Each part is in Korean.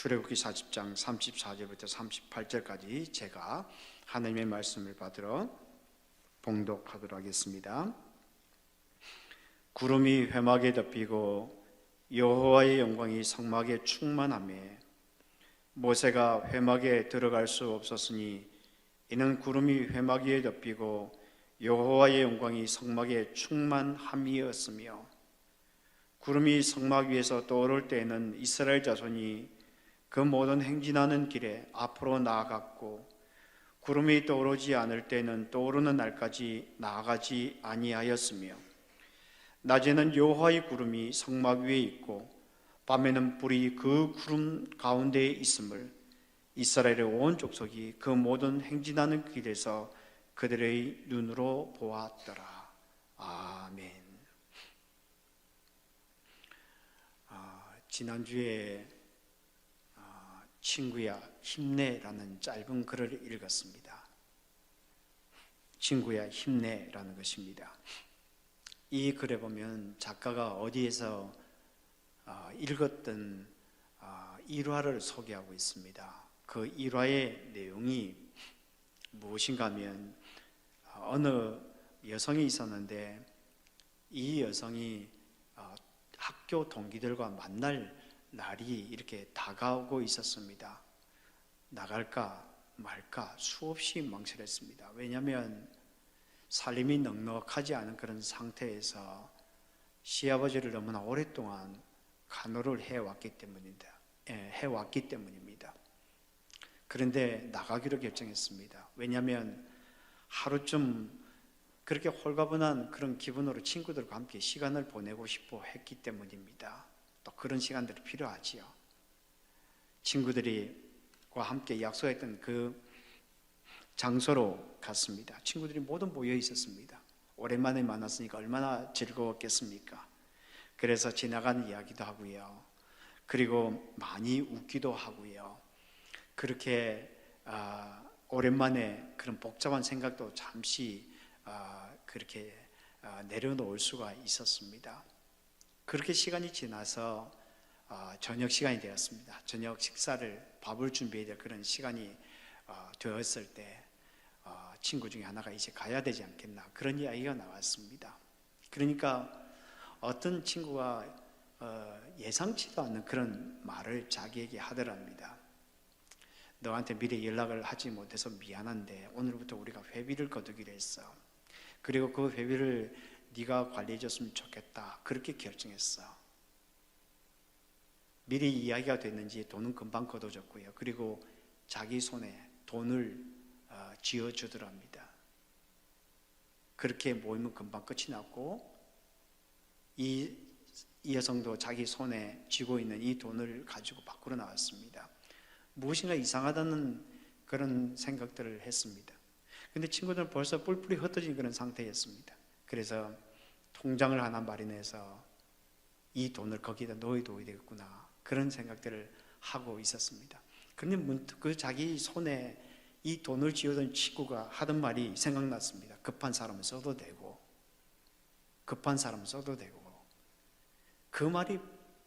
출애굽기 40장 34절부터 38절까지 제가 하나님의 말씀을 받들어 봉독하도록 하겠습니다. 구름이 회막에 덮이고 여호와의 영광이 성막에 충만하매 모세가 회막에 들어갈 수 없었으니 이는 구름이 회막 위에 덮이고 여호와의 영광이 성막에 충만함이었으며, 구름이 성막 위에서 떠오를 때에는 이스라엘 자손이 그 모든 행진하는 길에 앞으로 나아갔고, 구름이 떠오르지 않을 때는 떠오르는 날까지 나아가지 아니하였으며, 낮에는 여호와의 구름이 성막 위에 있고 밤에는 불이 그 구름 가운데에 있음을 이스라엘의 온 족속이 그 모든 행진하는 길에서 그들의 눈으로 보았더라. 아멘. 지난주에 친구야 힘내라는 짧은 글을 읽었습니다. 친구야 힘내라는 것입니다. 이 글에 보면 작가가 어디에서 읽었던 일화를 소개하고 있습니다. 그 일화의 내용이 무엇인가 하면 어느 여성이 있었는데 이 여성이 학교 동기들과 만날 날이 이렇게 다가오고 있었습니다. 나갈까 말까 수없이 망설였습니다. 왜냐하면 살림이 넉넉하지 않은 그런 상태에서 시아버지를 너무나 오랫동안 간호를 해왔기 때문입니다. 그런데 나가기로 결정했습니다. 왜냐하면 하루쯤 그렇게 홀가분한 그런 기분으로 친구들과 함께 시간을 보내고 싶어 했기 때문입니다. 또 그런 시간들이 필요하지요. 친구들과 함께 약속했던 그 장소로 갔습니다. 친구들이 모두 모여 있었습니다. 오랜만에 만났으니까 얼마나 즐거웠겠습니까? 그래서 지나가는 이야기도 하고요. 그리고 많이 웃기도 하고요. 그렇게 오랜만에 그런 복잡한 생각도 잠시 그렇게 내려놓을 수가 있었습니다. 그렇게 시간이 지나서 저녁 시간이 되었습니다. 저녁 식사를 밥을 준비해야 될 그런 시간이 되었을 때 친구 중에 하나가 이제 가야 되지 않겠나 그런 이야기가 나왔습니다. 그러니까 어떤 친구가 예상치도 않는 그런 말을 자기에게 하더랍니다. 너한테 미리 연락을 하지 못해서 미안한데 오늘부터 우리가 회비를 거두기로 했어. 그리고 그 회비를 네가 관리해 줬으면 좋겠다. 그렇게 결정했어. 미리 이야기가 됐는지 돈은 금방 거둬졌고요. 그리고 자기 손에 돈을 쥐어주더랍니다. 그렇게 모이면 금방 끝이 났고 이 여성도 자기 손에 쥐고 있는 이 돈을 가지고 밖으로 나왔습니다. 무엇인가 이상하다는 그런 생각들을 했습니다. 근데 친구들은 벌써 뿔뿔이 흩어진 그런 상태였습니다. 그래서 통장을 하나 마련해서 이 돈을 거기다 넣어야 되겠구나 그런 생각들을 하고 있었습니다. 그런데 문득 그 자기 손에 이 돈을 쥐어둔 친구가 하던 말이 생각났습니다. 급한 사람은 써도 되고 급한 사람은 써도 되고. 그 말이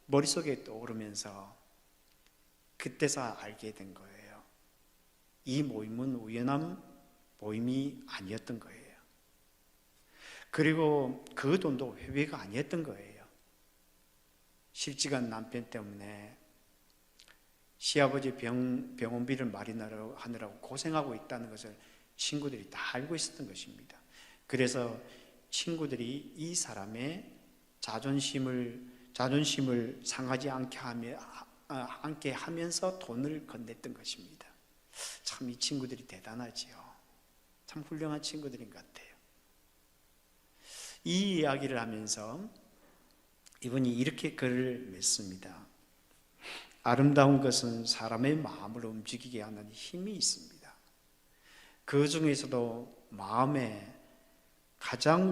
머릿속에 떠오르면서 그때서 알게 된 거예요. 이 모임은 우연한 모임이 아니었던 거예요. 그리고 그 돈도 회비가 아니었던 거예요. 실직한 남편 때문에 시아버지 병원비를 마련하느라고 고생하고 있다는 것을 친구들이 다 알고 있었던 것입니다. 그래서 친구들이 이 사람의 자존심을 상하지 않게 하면서 돈을 건넸던 것입니다. 참 이 친구들이 대단하지요. 참 훌륭한 친구들인 것 같아요. 이 이야기를 하면서 이분이 이렇게 글을 맺습니다. 아름다운 것은 사람의 마음을 움직이게 하는 힘이 있습니다. 그 중에서도 마음에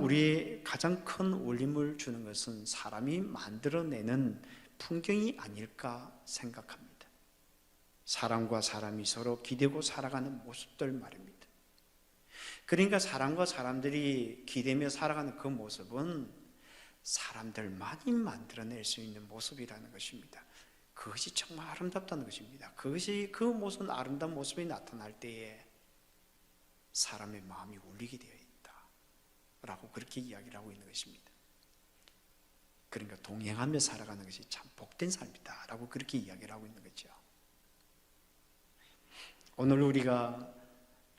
우리의 가장 큰 울림을 주는 것은 사람이 만들어내는 풍경이 아닐까 생각합니다. 사람과 사람이 서로 기대고 살아가는 모습들 말입니다. 그러니까 사람과 사람들이 기대며 살아가는 그 모습은 사람들만이 만들어낼 수 있는 모습이라는 것입니다. 그것이 정말 아름답다는 것입니다. 그것이 그 모습, 아름다운 모습이 나타날 때에 사람의 마음이 울리게 되어 있다 라고 그렇게 이야기를 하고 있는 것입니다. 그러니까 동행하며 살아가는 것이 참 복된 삶이다 라고 그렇게 이야기를 하고 있는 거죠. 오늘 우리가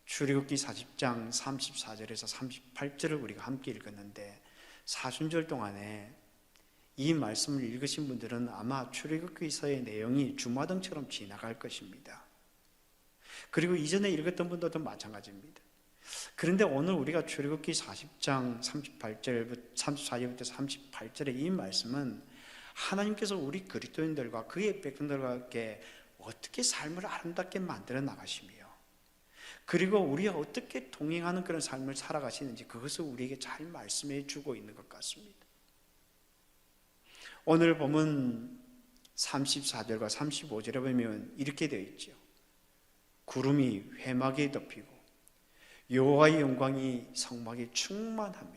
출애굽기 40장 34절에서 38절을 우리가 함께 읽었는데, 사순절 동안에 이 말씀을 읽으신 분들은 아마 출애굽기서의 내용이 주마등처럼 지나갈 것입니다. 그리고 이전에 읽었던 분들도 마찬가지입니다. 그런데 오늘 우리가 출애굽기 40장 34절부터 38절의 이 말씀은 하나님께서 우리 그리스도인들과 그의 백성들에게 어떻게 삶을 아름답게 만들어 나가시며, 그리고 우리가 어떻게 동행하는 그런 삶을 살아가시는지 그것을 우리에게 잘 말씀해 주고 있는 것 같습니다. 오늘 보면 34절과 35절에 보면 이렇게 되어 있죠. 구름이 회막에 덮이고 여호와의 영광이 성막에 충만하며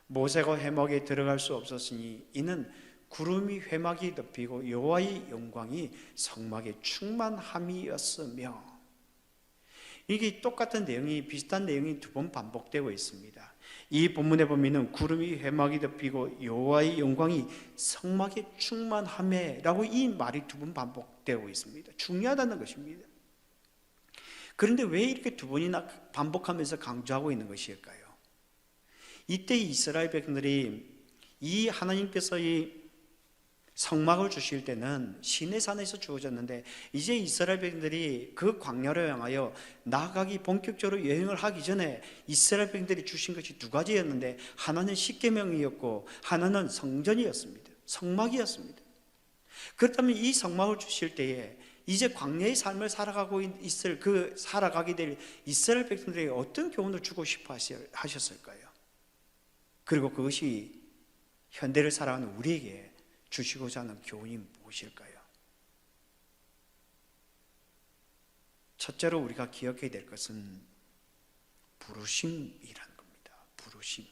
모세가 회막에 들어갈 수 없었으니 이는 구름이 회막에 덮이고 여호와의 영광이 성막에 충만함이었으며. 이게 똑같은 내용이, 비슷한 내용이 두 번 반복되고 있습니다. 이 본문에 보면은 구름이 회막이 덮이고 여호와의 영광이 성막에 충만하며 라고 이 말이 두 번 반복되고 있습니다. 중요하다는 것입니다. 그런데 왜 이렇게 두 번이나 반복하면서 강조하고 있는 것일까요? 이때 이스라엘 백성들이 이 하나님께서 이 성막을 주실 때는 시내산에서 주어졌는데, 이제 이스라엘 백성들이 그 광야를 향하여 나아가기 본격적으로 여행을 하기 전에 이스라엘 백성들이 주신 것이 두 가지였는데, 하나는 십계명이었고 하나는 성전이었습니다. 성막이었습니다. 그렇다면 이 성막을 주실 때에 이제 광야의 삶을 살아가고 있을 살아가게 될 이스라엘 백성들에게 어떤 교훈을 주고 싶어 하셨을까요? 그리고 그것이 현대를 살아가는 우리에게 주시고자 하는 교훈이 무엇일까요? 첫째로 우리가 기억해야 될 것은 부르심이라는 겁니다. 부르심.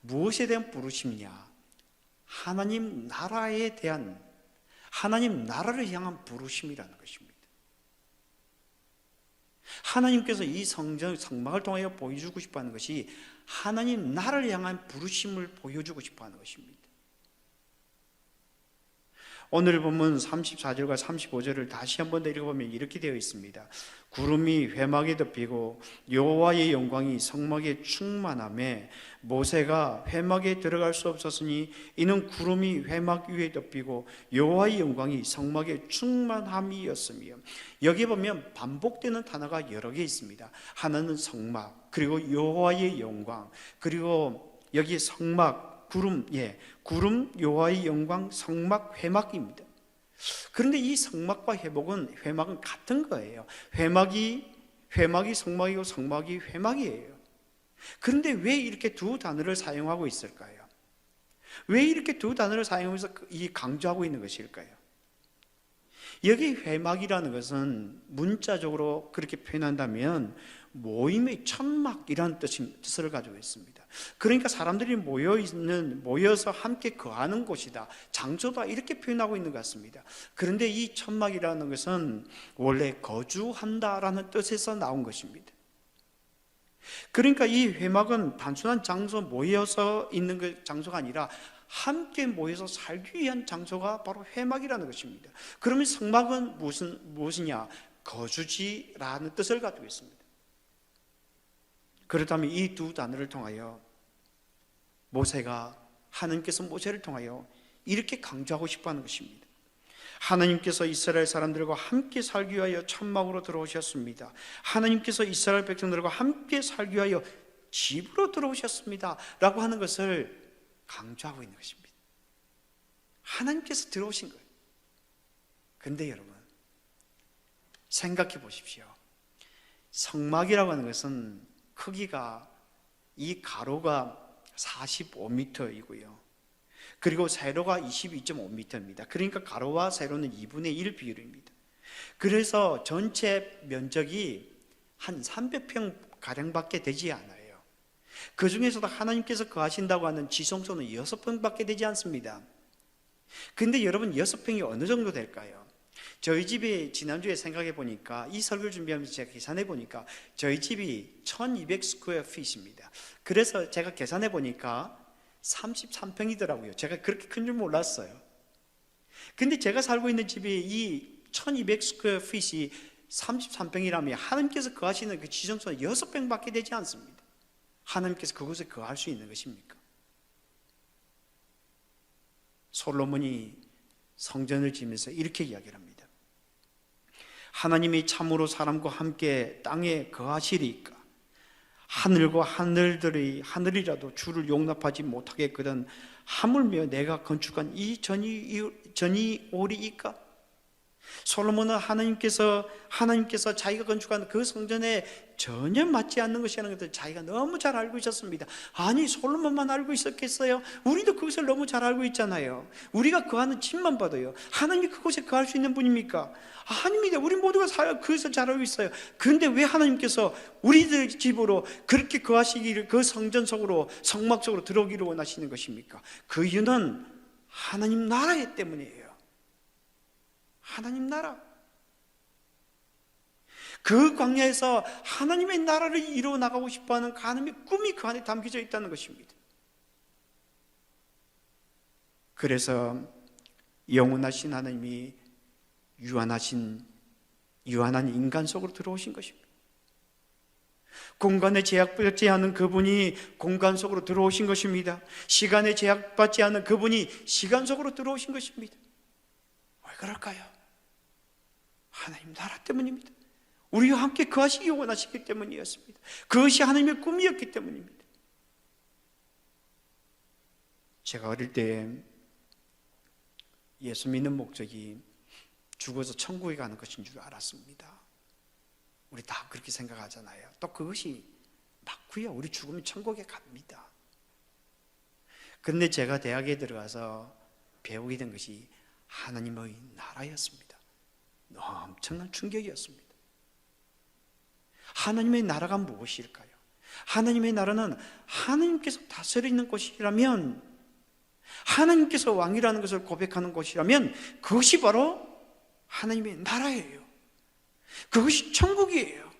무엇에 대한 부르심이냐? 하나님 나라에 대한, 하나님 나라를 향한 부르심이라는 것입니다. 하나님께서 이 성막을 통하여 보여주고 싶어하는 것이 하나님 나라를 향한 부르심을 보여주고 싶어하는 것입니다. 오늘 본문 34절과 35절을 다시 한 번 더 읽어보면 이렇게 되어 있습니다. 구름이 회막에 덮이고 여호와의 영광이 성막에 충만하며 모세가 회막에 들어갈 수 없었으니 이는 구름이 회막 위에 덮이고 여호와의 영광이 성막에 충만함이었으며. 여기 보면 반복되는 단어가 여러 개 있습니다. 하나는 성막, 그리고 여호와의 영광, 그리고 여기 성막, 구름, 여호와의 영광, 성막, 회막입니다. 그런데 이 성막과 회막은 같은 거예요. 회막이 성막이고 성막이 회막이에요. 그런데 왜 이렇게 두 단어를 사용하고 있을까요? 왜 이렇게 두 단어를 사용해서 강조하고 있는 것일까요? 여기 회막이라는 것은 문자적으로 그렇게 표현한다면 모임의 천막이라는 뜻을 가지고 있습니다. 그러니까 사람들이 모여서 함께 거하는 곳이다, 장소다, 이렇게 표현하고 있는 것 같습니다. 그런데 이 천막이라는 것은 원래 거주한다라는 뜻에서 나온 것입니다. 그러니까 이 회막은 단순한 장소, 모여서 있는 장소가 아니라 함께 모여서 살기 위한 장소가 바로 회막이라는 것입니다. 그러면 성막은 무엇이냐? 거주지라는 뜻을 가지고 있습니다. 그렇다면 이 두 단어를 통하여 하나님께서 모세를 통하여 이렇게 강조하고 싶어하는 것입니다. 하나님께서 이스라엘 사람들과 함께 살기 위하여 천막으로 들어오셨습니다. 하나님께서 이스라엘 백성들과 함께 살기 위하여 집으로 들어오셨습니다 라고 하는 것을 강조하고 있는 것입니다. 하나님께서 들어오신 거예요. 그런데 여러분, 생각해 보십시오. 성막이라고 하는 것은 크기가, 이 가로가 45m이고요. 그리고 세로가 22.5m입니다. 그러니까 가로와 세로는 2분의 1 비율입니다. 그래서 전체 면적이 한 300평 가량밖에 되지 않아요. 그 중에서도 하나님께서 거하신다고 하는 지성소는 6평밖에 되지 않습니다. 근데 여러분 6평이 어느 정도 될까요? 저희 집이 지난주에 생각해 보니까, 이 설교를 준비하면서 제가 계산해 보니까 저희 집이 1200 스퀘어 핏입니다. 그래서 제가 계산해 보니까 33평이더라고요. 제가 그렇게 큰 줄 몰랐어요. 근데 제가 살고 있는 집이 이 1200 스퀘어 핏이 33평이라면 하나님께서 거하시는 그 지정소는 6평밖에 되지 않습니다. 하나님께서 그곳에 거할 수 있는 것입니까? 솔로몬이 성전을 지으면서 이렇게 이야기를 합니다. 하나님이 참으로 사람과 함께 땅에 거하시리까? 하늘과 하늘이라도 주를 용납하지 못하겠거든 하물며 내가 건축한 이 전이 오리이까? 솔로몬은 하나님께서 자기가 건축한 그 성전에 전혀 맞지 않는 것이라는 것을 자기가 너무 잘 알고 있었습니다. 아니, 솔로몬만 알고 있었겠어요? 우리도 그것을 너무 잘 알고 있잖아요. 우리가 거하는 집만 봐도요, 하나님이 그곳에 거할 수 있는 분입니까? 아닙니다. 우리 모두가 그것을 잘 알고 있어요. 그런데 왜 하나님께서 우리들 집으로 그렇게 거하시기를, 그 성전 속으로, 성막 속으로 들어오기를 원하시는 것입니까? 그 이유는 하나님 나라이기 때문이에요. 하나님 나라. 그 광야에서 하나님의 나라를 이루어 나가고 싶어하는 하나님의 꿈이 그 안에 담겨져 있다는 것입니다. 그래서 영원하신 하나님이 유한한 인간 속으로 들어오신 것입니다. 공간에 제약받지 않은 그분이 공간 속으로 들어오신 것입니다. 시간에 제약받지 않은 그분이 시간 속으로 들어오신 것입니다. 왜 그럴까요? 하나님 나라 때문입니다. 우리와 함께 거하시기 원하시기 때문이었습니다. 그것이 하나님의 꿈이었기 때문입니다. 제가 어릴 때 예수 믿는 목적이 죽어서 천국에 가는 것인 줄 알았습니다. 우리 다 그렇게 생각하잖아요. 또 그것이 맞고요. 우리 죽으면 천국에 갑니다. 그런데 제가 대학에 들어가서 배우게 된 것이 하나님의 나라였습니다. 엄청난 충격이었습니다. 하나님의 나라가 무엇일까요? 하나님의 나라는 하나님께서 다스리는 곳이라면, 하나님께서 왕이라는 것을 고백하는 곳이라면 그것이 바로 하나님의 나라예요. 그것이 천국이에요.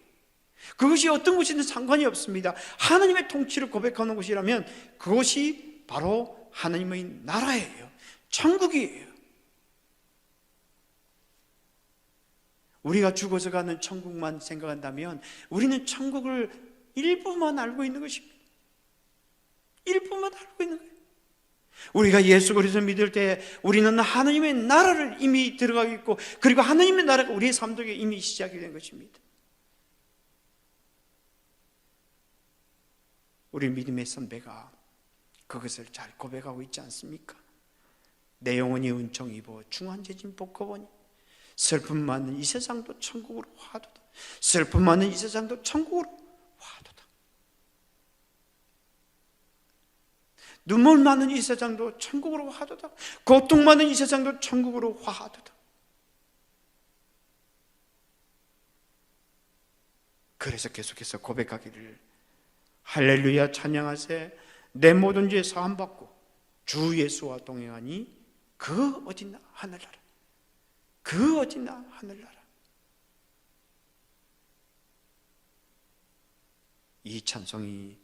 그것이 어떤 곳이든 상관이 없습니다. 하나님의 통치를 고백하는 곳이라면 그것이 바로 하나님의 나라예요. 천국이에요. 우리가 죽어서 가는 천국만 생각한다면 우리는 천국을 일부만 알고 있는 것입니다. 일부만 알고 있는 거예요. 우리가 예수 그리스도를 믿을 때 우리는 하나님의 나라를 이미 들어가고 있고, 그리고 하나님의 나라가 우리의 삶 속에 이미 시작이 된 것입니다. 우리 믿음의 선배가 그것을 잘 고백하고 있지 않습니까? 내 영혼이 은총 입어 중한죄진 벗고보니 슬픔 많은 이 세상도 천국으로 화도다. 슬픔 많은 이 세상도 천국으로 화도다. 눈물 많은 이 세상도 천국으로 화도다. 고통 많은 이 세상도 천국으로 화도다. 그래서 계속해서 고백하기를, 할렐루야 찬양하세, 내 모든 죄 사함받고 주 예수와 동행하니 그 어디나 하늘나라, 그 어디나 하늘나라. 이 찬송이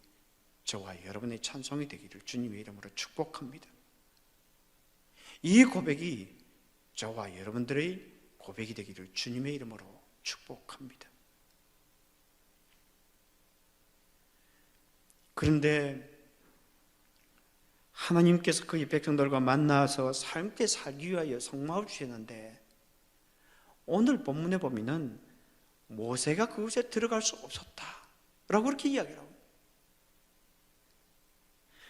저와 여러분의 찬송이 되기를 주님의 이름으로 축복합니다. 이 고백이 저와 여러분들의 고백이 되기를 주님의 이름으로 축복합니다. 그런데 하나님께서 그의 백성들과 만나서 함께 살기 위하여 성막을 주셨는데, 오늘 본문에 보면은 모세가 그곳에 들어갈 수 없었다라고 그렇게 이야기를 합니다.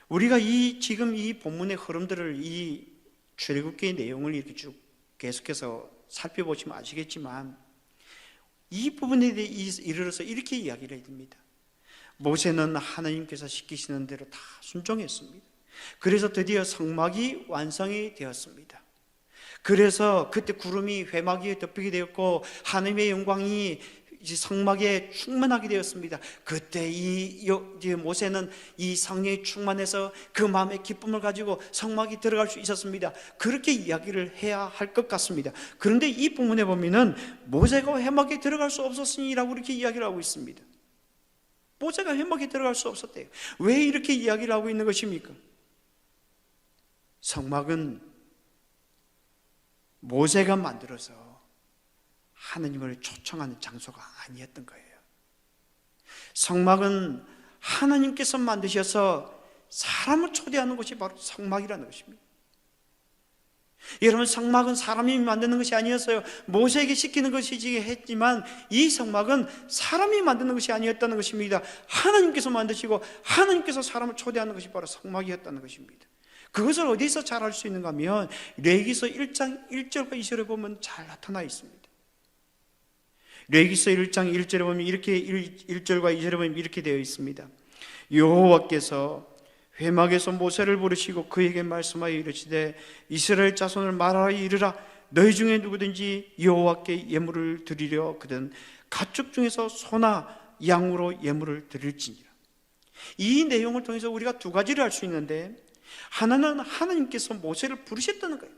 우리가 지금 이 본문의 흐름들을, 이 출애굽기의 내용을 이렇게 쭉 계속해서 살펴보시면 아시겠지만, 이 부분에 이르러서 이렇게 이야기를 해야 됩니다. 모세는 하나님께서 시키시는 대로 다 순종했습니다. 그래서 드디어 성막이 완성이 되었습니다. 그래서 그때 구름이 회막 위에 덮이게 되었고, 하나님의 영광이 성막에 충만하게 되었습니다. 그때 이 모세는 이 성령이 충만해서 그 마음의 기쁨을 가지고 성막에 들어갈 수 있었습니다. 그렇게 이야기를 해야 할 것 같습니다. 그런데 이 본문에 보면은 모세가 회막에 들어갈 수 없었으니라고 이렇게 이야기를 하고 있습니다. 모세가 회막에 들어갈 수 없었대요. 왜 이렇게 이야기를 하고 있는 것입니까? 성막은 모세가 만들어서 하느님을 초청하는 장소가 아니었던 거예요. 성막은 하나님께서 만드셔서 사람을 초대하는 곳이 바로 성막이라는 것입니다. 여러분, 성막은 사람이 만드는 것이 아니었어요. 모세에게 시키는 것이지 했지만 이 성막은 사람이 만드는 것이 아니었다는 것입니다. 하나님께서 만드시고 하나님께서 사람을 초대하는 것이 바로 성막이었다는 것입니다. 그것을 어디서 잘 알 수 있는가 하면 레위기서 1장 1절과 2절에 보면 잘 나타나 있습니다. 레위기서 1장 1절에 보면 이렇게 1절과 2절에 보면 이렇게 되어 있습니다. 여호와께서 회막에서 모세를 부르시고 그에게 말씀하여 이르시되 이스라엘 자손을 말하여 이르라 너희 중에 누구든지 여호와께 예물을 드리려 그든 가축 중에서 소나 양으로 예물을 드릴지니라. 이 내용을 통해서 우리가 두 가지를 알 수 있는데, 하나는 하나님께서 모세를 부르셨다는 거예요.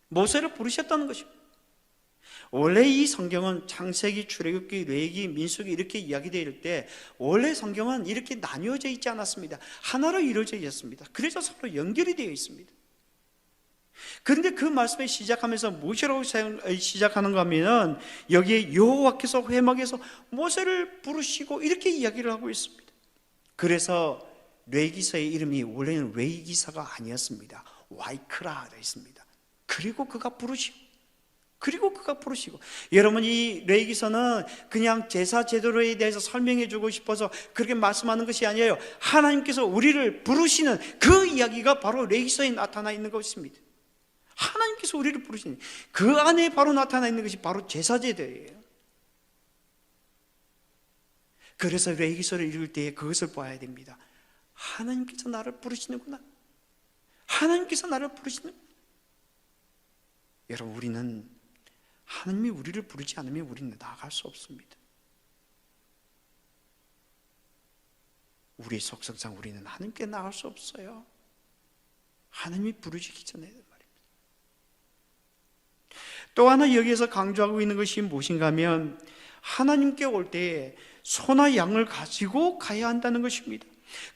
모세를 부르셨다는 것입니다. 원래 이 성경은 창세기, 출애굽기, 레위기, 민수기 이렇게 이야기될 때 원래 성경은 이렇게 나뉘어져 있지 않았습니다. 하나로 이루어져 있었습니다. 그래서 서로 연결이 되어 있습니다. 그런데 그 말씀을 시작하면서 무엇이라고 시작하는가 하면 여기에 여호와께서 회막에서 모세를 부르시고 이렇게 이야기를 하고 있습니다. 그래서 레위기서의 이름이 원래는 레위기서가 아니었습니다. 와이크라 되어 있습니다. 그리고 그가 부르시고 여러분, 이 레위기서는 그냥 제사 제도에 대해서 설명해 주고 싶어서 그렇게 말씀하는 것이 아니에요. 하나님께서 우리를 부르시는 그 이야기가 바로 레위기서에 나타나 있는 것입니다. 하나님께서 우리를 부르시는 그 안에 바로 나타나 있는 것이 바로 제사 제도예요. 그래서 레위기서를 읽을 때 그것을 봐야 됩니다. 하나님께서 나를 부르시는구나. 하나님께서 나를 부르시는구나. 여러분, 우리는 하나님이 우리를 부르지 않으면 우리는 나아갈 수 없습니다. 우리의 속성상 우리는 하나님께 나아갈 수 없어요. 하나님이 부르시기 전에 말입니다. 또 하나 여기에서 강조하고 있는 것이 무엇인가 하면 하나님께 올 때에 소나 양을 가지고 가야 한다는 것입니다.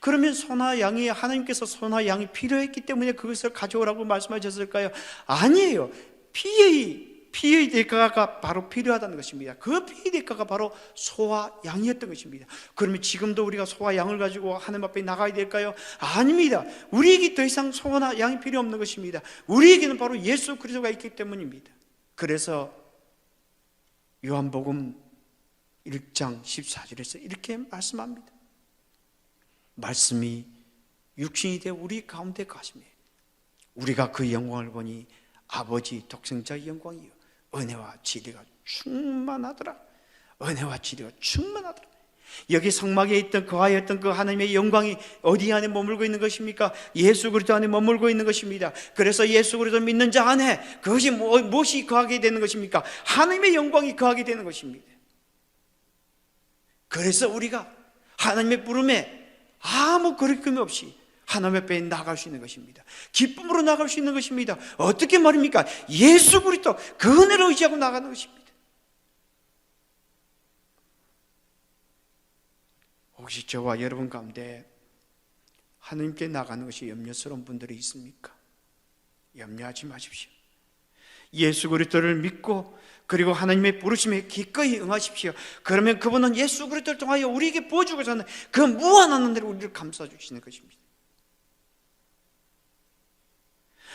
그러면 소나 양이, 하나님께서 소나 양이 필요했기 때문에 그것을 가져오라고 말씀하셨을까요? 아니에요. 피의 대가가 바로 필요하다는 것입니다. 그 피의 대가가 바로 소와 양이었던 것입니다. 그러면 지금도 우리가 소와 양을 가지고 하나님 앞에 나가야 될까요? 아닙니다. 우리에게 더 이상 소나 양이 필요 없는 것입니다. 우리에게는 바로 예수 그리스도가 있기 때문입니다. 그래서 요한복음 1장 14절에서 이렇게 말씀합니다. 말씀이 육신이 되어 우리 가운데 가시며 우리가 그 영광을 보니 아버지 독생자의 영광이요 은혜와 진리가 충만하더라. 은혜와 진리가 충만하더라. 여기 성막에 있던 거하였던 그 하나님의 영광이 어디 안에 머물고 있는 것입니까? 예수 그리스도 안에 머물고 있는 것입니다. 그래서 예수 그리스도 믿는 자 안에 그것이 무엇이 거하게 되는 것입니까? 하나님의 영광이 거하게 되는 것입니다. 그래서 우리가 하나님의 부름에 아무 거리낌이 없이 하나님 앞에 나갈 수 있는 것입니다. 기쁨으로 나갈 수 있는 것입니다. 어떻게 말입니까? 예수 그리스도 그 은혜를 의지하고 나가는 것입니다. 혹시 저와 여러분 가운데 하나님께 나가는 것이 염려스러운 분들이 있습니까? 염려하지 마십시오. 예수 그리스도를 믿고 그리고 하나님의 부르심에 기꺼이 응하십시오. 그러면 그분은 예수 그리스도를 통하여 우리에게 부어주고자 하는 그 무한한 은혜로 우리를 감싸주시는 것입니다.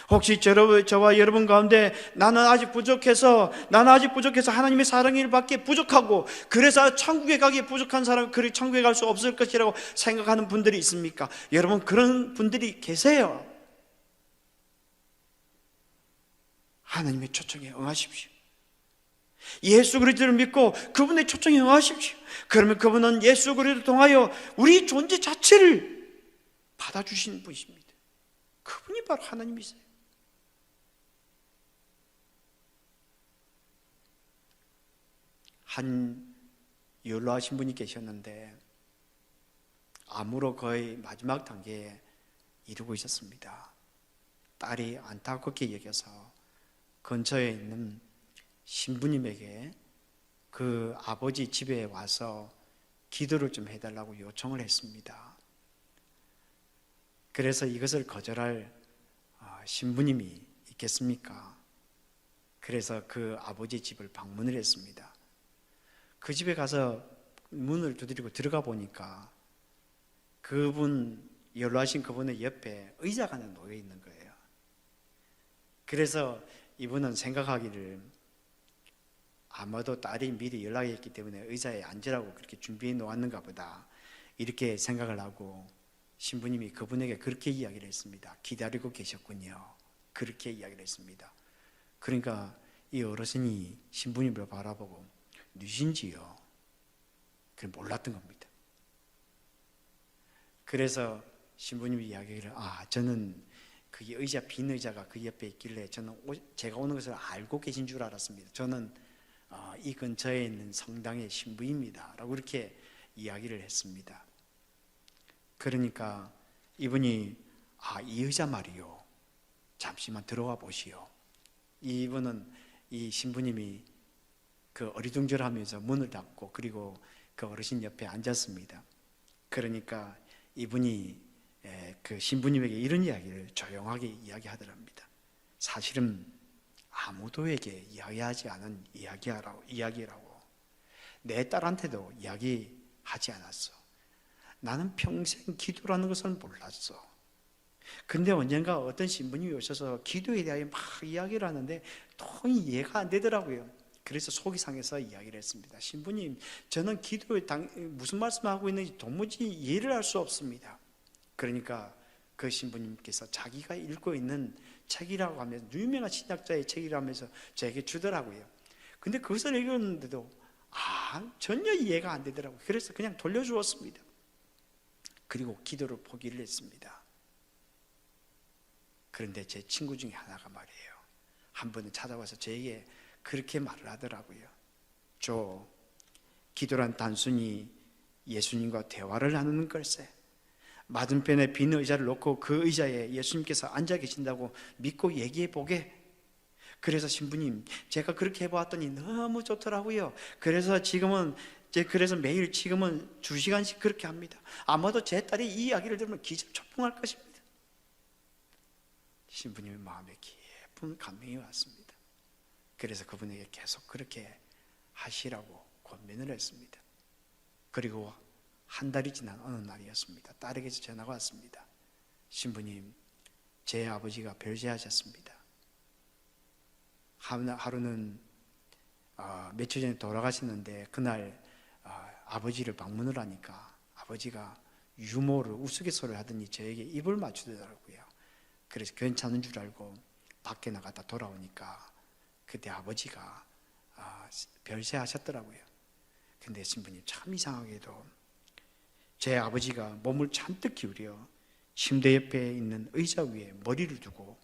혹시 저와 여러분 가운데 나는 아직 부족해서 하나님의 사랑을 받기에 부족하고 그래서 천국에 가기에 부족한 사람, 그리 천국에 갈 수 없을 것이라고 생각하는 분들이 있습니까? 여러분, 그런 분들이 계세요. 하나님의 초청에 응하십시오. 예수 그리스도를 믿고 그분의 초청에 응하십시오. 그러면 그분은 예수 그리스도를 통하여 우리 존재 자체를 받아주시는 분이십니다. 그분이 바로 하나님이세요. 한 연로하신 분이 계셨는데 암으로 거의 마지막 단계에 이르고 있었습니다. 딸이 안타깝게 여겨서 근처에 있는 신부님에게 그 아버지 집에 와서 기도를 좀 해달라고 요청을 했습니다. 그래서 이것을 거절할 신부님이 있겠습니까? 그래서 그 아버지 집을 방문을 했습니다. 그 집에 가서 문을 두드리고 들어가 보니까 그분, 연로하신 그분의 옆에 의자가 하나 놓여 있는 거예요. 그래서 이분은 생각하기를 아마도 딸이 미리 연락했기 때문에 의자에 앉으라고 그렇게 준비해 놓았는가 보다, 이렇게 생각을 하고 신부님이 그분에게 그렇게 이야기를 했습니다. 기다리고 계셨군요. 그렇게 이야기를 했습니다. 그러니까 이 어르신이 신부님을 바라보고 누신지요? 그걸 몰랐던 겁니다. 그래서 신부님이 이야기를, 저는 그 의자, 빈 의자가 그 옆에 있길래 저는 제가 오는 것을 알고 계신 줄 알았습니다. 저는 이 근처에 있는 성당의 신부입니다 라고 이렇게 이야기를 했습니다. 그러니까 이분이 이 의자 말이요, 잠시만 들어와 보시오. 이분은, 이 신부님이 그 어리둥절하면서 문을 닫고 그리고 그 어르신 옆에 앉았습니다. 그러니까 이분이 그 신부님에게 이런 이야기를 조용하게 이야기하더랍니다. 사실은 아무도에게 이야기하지 않은 이야기라고. 내 딸한테도 이야기하지 않았어. 나는 평생 기도라는 것을 몰랐어. 근데 언젠가 어떤 신부님이 오셔서 기도에 대하여 막 이야기를 하는데 더 이해가 안 되더라고요. 그래서 속이 상해서 이야기를 했습니다. 신부님, 저는 기도에 무슨 말씀하고 있는지 도무지 이해를 할 수 없습니다. 그러니까 그 신부님께서 자기가 읽고 있는 책이라고 하면서, 유명한 신학자의 책이라고 하면서 저에게 주더라고요. 근데 그것을 읽었는데도 전혀 이해가 안 되더라고요. 그래서 그냥 돌려주었습니다. 그리고 기도를 포기를 했습니다. 그런데 제 친구 중에 하나가 말이에요, 한 번은 찾아와서 저에게 그렇게 말을 하더라고요. 기도란 단순히 예수님과 대화를 나누는 걸세. 맞은편에 빈 의자를 놓고 그 의자에 예수님께서 앉아 계신다고 믿고 얘기해 보게. 그래서 신부님, 제가 그렇게 해보았더니 너무 좋더라고요. 그래서 매일 지금은 2시간씩 그렇게 합니다. 아마도 제 딸이 이 이야기를 들으면 기절초풍할 것입니다. 신부님의 마음에 깊은 감명이 왔습니다. 그래서 그분에게 계속 그렇게 하시라고 권면을 했습니다. 그리고 한 달이 지난 어느 날이었습니다. 딸에게서 전화가 왔습니다. 신부님, 제 아버지가 별세하셨습니다. 하루는 며칠 전에 돌아가셨는데 그날 아버지를 방문을 하니까 아버지가 유머를, 우스갯소리를 하더니 저에게 입을 맞추더라고요. 그래서 괜찮은 줄 알고 밖에 나갔다 돌아오니까 그때 아버지가 별세하셨더라고요. 근데 신부님, 참 이상하게도 제 아버지가 몸을 잔뜩 기울여 침대 옆에 있는 의자 위에 머리를 두고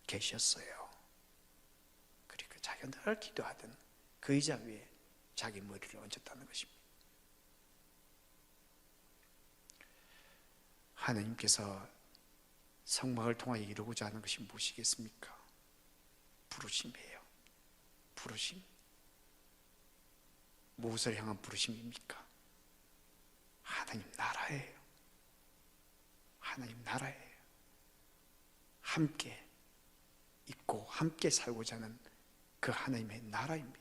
계셨어요. 그러니까 자기가 늘 기도하던 그 의자 위에 자기 머리를 얹었다는 것입니다. 하나님께서 성막을 통하여 이루고자 하는 것이 무엇이겠습니까? 부르심이에요. 부르심. 무엇을 향한 부르심입니까? 하나님 나라예요. 하나님 나라예요. 함께 있고 함께 살고자 하는 그 하나님의 나라입니다.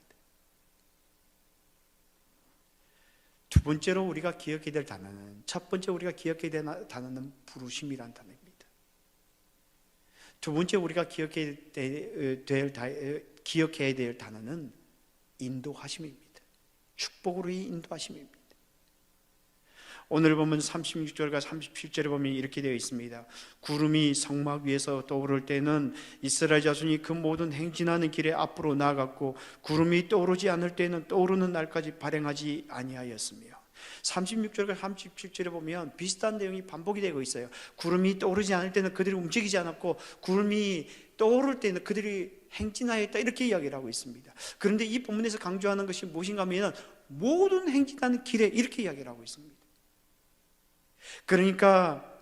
두 번째로 우리가 기억해야 될 단어는, 첫 번째 우리가 기억해야 될 단어는 부르심이란 단어입니다. 두 번째 우리가 기억해야 될 단어는 인도하심입니다. 축복으로 인도하심입니다. 오늘 보면 36절과 37절에 보면 이렇게 되어 있습니다. 구름이 성막 위에서 떠오를 때는 이스라엘 자손이 그 모든 행진하는 길에 앞으로 나아갔고, 구름이 떠오르지 않을 때는 떠오르는 날까지 발행하지 아니하였으며. 36절과 37절에 보면 비슷한 내용이 반복이 되고 있어요. 구름이 떠오르지 않을 때는 그들이 움직이지 않았고, 구름이 떠오를 때는 그들이 행진하였다 이렇게 이야기를 하고 있습니다. 그런데 이 본문에서 강조하는 것이 무엇인가 하면 모든 행진하는 길에 이렇게 이야기를 하고 있습니다. 그러니까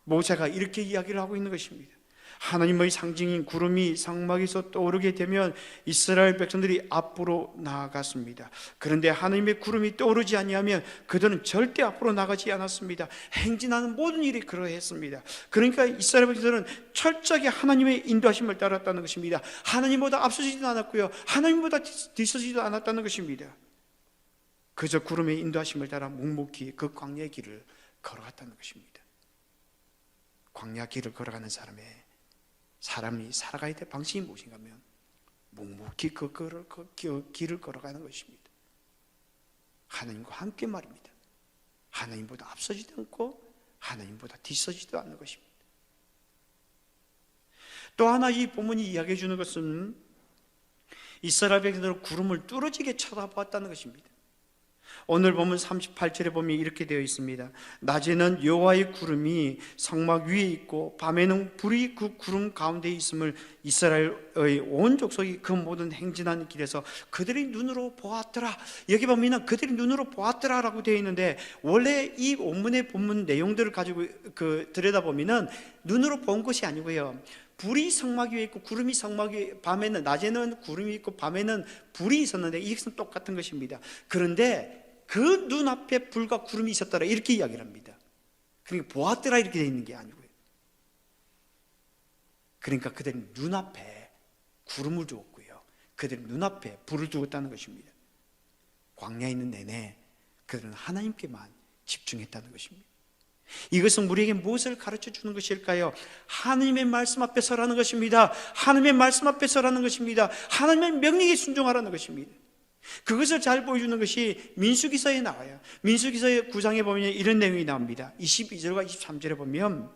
모세가 이렇게 이야기를 하고 있는 것입니다. 하나님의 상징인 구름이 상막에서 떠오르게 되면 이스라엘 백성들이 앞으로 나아갔습니다. 그런데 하나님의 구름이 떠오르지 아니하면 그들은 절대 앞으로 나가지 않았습니다. 행진하는 모든 일이 그러했습니다. 그러니까 이스라엘 백성들은 철저하게 하나님의 인도하심을 따랐다는 것입니다. 하나님보다 앞서지도 않았고요, 하나님보다 뒤서지도 않았다는 것입니다. 그저 구름의 인도하심을 따라 묵묵히 그 광야의 길을 걸어갔다는 것입니다. 광야 길을 걸어가는 사람이 살아가야 될 방식이 무엇인가 하면 묵묵히 그 길을 걸어가는 것입니다. 하나님과 함께 말입니다. 하나님보다 앞서지도 않고 하나님보다 뒤서지도 않는 것입니다. 또 하나 이 본문이 이야기해 주는 것은 이스라엘 백성들은 구름을 뚫어지게 쳐다보았다는 것입니다. 오늘 보면 38절에 보면 이렇게 되어 있습니다. 낮에는 여호와의 구름이 성막 위에 있고 밤에는 불이 그 구름 가운데 있음을 이스라엘의 온 족속이 그 모든 행진하는 길에서 그들이 눈으로 보았더라. 여기 보면 그들이 눈으로 보았더라라고 되어 있는데, 원래 이 본문의 본문 내용들을 가지고 들여다보면 눈으로 본 것이 아니고요, 불이 성막 위에 있고 구름이 성막 위에, 밤에는, 낮에는 구름이 있고 밤에는 불이 있었는데 이것은 똑같은 것입니다. 그런데 그 눈앞에 불과 구름이 있었더라 이렇게 이야기를 합니다. 그러니까 보았더라 이렇게 되어 있는 게 아니고요, 그러니까 그들은 눈앞에 구름을 두었고요, 그들은 눈앞에 불을 두었다는 것입니다. 광야에 있는 내내 그들은 하나님께만 집중했다는 것입니다. 이것은 우리에게 무엇을 가르쳐 주는 것일까요? 하나님의 말씀 앞에 서라는 것입니다. 하나님의 말씀 앞에 서라는 것입니다. 하나님의 명령에 순종하라는 것입니다. 그것을 잘 보여주는 것이 민수기서에 나와요. 민수기서의 9장에 보면 이런 내용이 나옵니다. 22절과 23절에 보면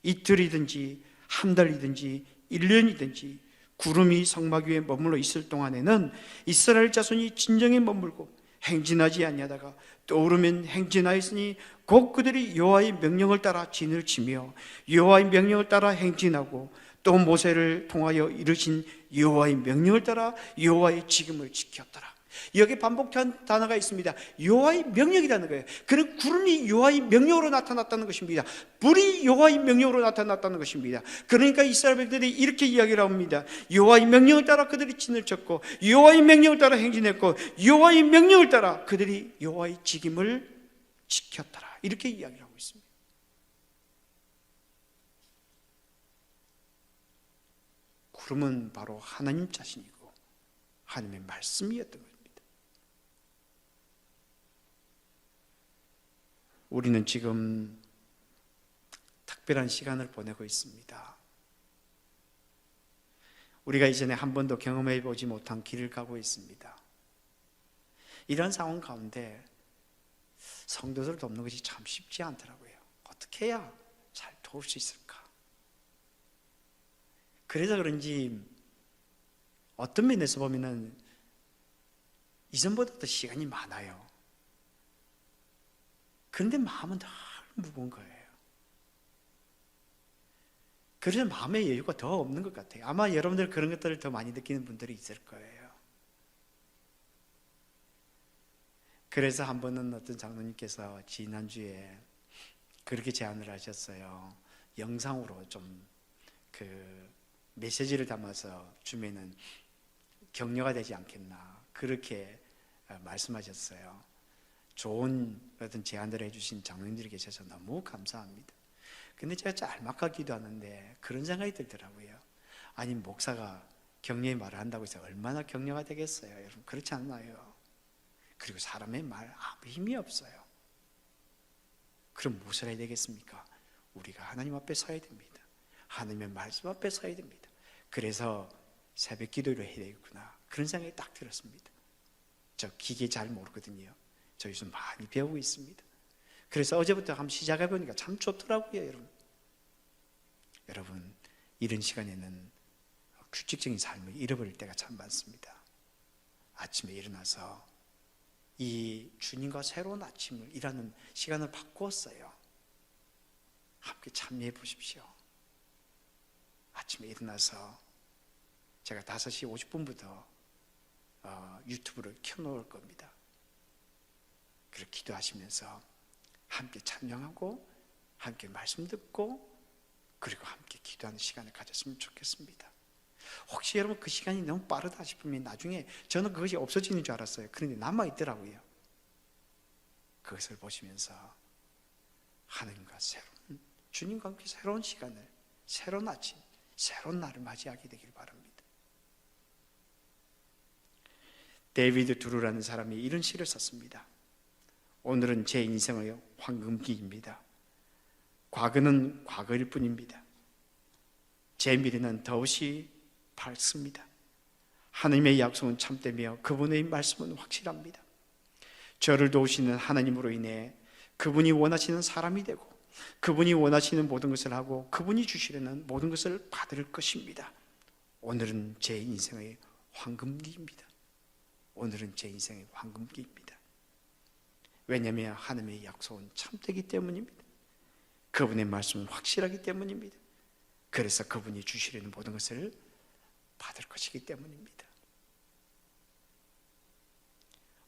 이틀이든지 한 달이든지 1년이든지 구름이 성막 위에 머물러 있을 동안에는 이스라엘 자손이 진정에 머물고 행진하지 아니하다가 떠오르면 행진하였으니 곧 그들이 여호와의 명령을 따라 진을 치며 여호와의 명령을 따라 행진하고 또 모세를 통하여 이르신 여호와의 명령을 따라 여호와의 지금을 지켰더라. 여기 반복한 단어가 있습니다. 여호와의 명령이라는 거예요. 그런 구름이 여호와의 명령으로 나타났다는 것입니다. 불이 여호와의 명령으로 나타났다는 것입니다. 그러니까 이스라엘 백성들이 이렇게 이야기를 합니다. 여호와의 명령을 따라 그들이 진을 쳤고 여호와의 명령을 따라 행진했고 여호와의 명령을 따라 그들이 여호와의 직임을 지켰더라 이렇게 이야기를 하고 있습니다. 구름은 바로 하나님 자신이고 하나님의 말씀이었던 것입니다. 우리는 지금 특별한 시간을 보내고 있습니다. 우리가 이전에 한 번도 경험해 보지 못한 길을 가고 있습니다. 이런 상황 가운데 성도들을 돕는 것이 참 쉽지 않더라고요. 어떻게 해야 잘 도울 수 있을까? 그래서 그런지 어떤 면에서 보면은 이전보다 더 시간이 많아요. 그런데 마음은 더 무거운 거예요. 그래서 마음의 여유가 더 없는 것 같아요. 아마 여러분들 그런 것들을 더 많이 느끼는 분들이 있을 거예요. 그래서 한 번은 어떤 장로님께서 지난주에 그렇게 제안을 하셨어요. 영상으로 좀 메시지를 담아서 주면은 격려가 되지 않겠나 그렇게 말씀하셨어요. 좋은 어떤 제안들을 해주신 장로님들이 계셔서 너무 감사합니다. 근데 제가 짤막하게 기도하는데 그런 생각이 들더라고요. 아니 목사가 격려의 말을 한다고 해서 얼마나 격려가 되겠어요? 여러분 그렇지 않나요? 그리고 사람의 말 아무 힘이 없어요. 그럼 무엇을 해야 되겠습니까? 우리가 하나님 앞에 서야 됩니다. 하나님의 말씀 앞에 서야 됩니다. 그래서 새벽 기도를 해야 되겠구나 그런 생각이 딱 들었습니다. 저 기계 잘 모르거든요. 저 요즘 많이 배우고 있습니다. 그래서 어제부터 한번 시작해 보니까 참 좋더라고요. 여러분 이런 시간에는 규칙적인 삶을 잃어버릴 때가 참 많습니다. 아침에 일어나서 이 주님과 새로운 아침을 일하는 시간을 바꾸었어요. 함께 참여해 보십시오. 아침에 일어나서 제가 5시 50분부터 유튜브를 켜놓을 겁니다. 그렇게 기도하시면서 함께 찬양하고 함께 말씀 듣고 그리고 함께 기도하는 시간을 가졌으면 좋겠습니다. 혹시 여러분 그 시간이 너무 빠르다 싶으면 나중에 저는 그것이 없어지는 줄 알았어요. 그런데 남아있더라고요. 그것을 보시면서 하나님과 새로운, 주님과 함께 새로운 시간을, 새로운 아침, 새로운 날을 맞이하게 되길 바랍니다. 데이비드 두루라는 사람이 이런 시를 썼습니다. 오늘은 제 인생의 황금기입니다. 과거는 과거일 뿐입니다. 제 미래는 더없이 밝습니다. 하나님의 약속은 참되며 그분의 말씀은 확실합니다. 저를 도우시는 하나님으로 인해 그분이 원하시는 사람이 되고 그분이 원하시는 모든 것을 하고 그분이 주시려는 모든 것을 받을 것입니다. 오늘은 제 인생의 황금기입니다. 오늘은 제 인생의 황금기입니다. 왜냐하면 하나님의 약속은 참되기 때문입니다. 그분의 말씀은 확실하기 때문입니다. 그래서 그분이 주시려는 모든 것을 받을 것이기 때문입니다.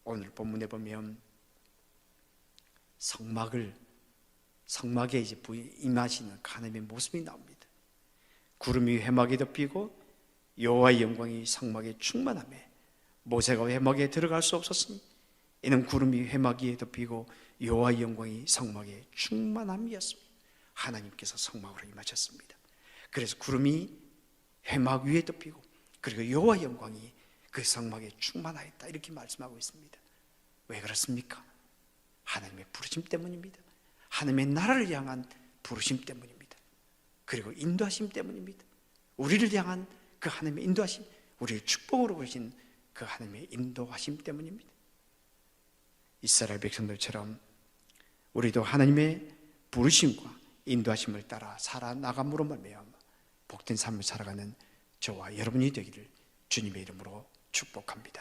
오늘 본문에 보면 성막에 이제 임하시는 하나님의 모습이 나옵니다. 구름이 회막에 덮이고 여호와의 영광이 성막에 충만하며 모세가 회막에 들어갈 수 없었으니 이는 구름이 회막 위에 덮이고 여호와의 영광이 성막에 충만함이었습니다. 하나님께서 성막으로 임하셨습니다. 그래서 구름이 회막 위에 덮이고 그리고 여호와의 영광이 그 성막에 충만하였다 이렇게 말씀하고 있습니다. 왜 그렇습니까? 하나님의 부르심 때문입니다. 하나님의 나라를 향한 부르심 때문입니다. 그리고 인도하심 때문입니다. 우리를 향한 그 하나님의 인도하심, 우리를 축복으로 보신 그 하나님의 인도하심 때문입니다. 이스라엘 백성들처럼 우리도 하나님의 부르심과 인도하심을 따라 살아나감으로 말미암아 복된 삶을 살아가는 저와 여러분이 되기를 주님의 이름으로 축복합니다.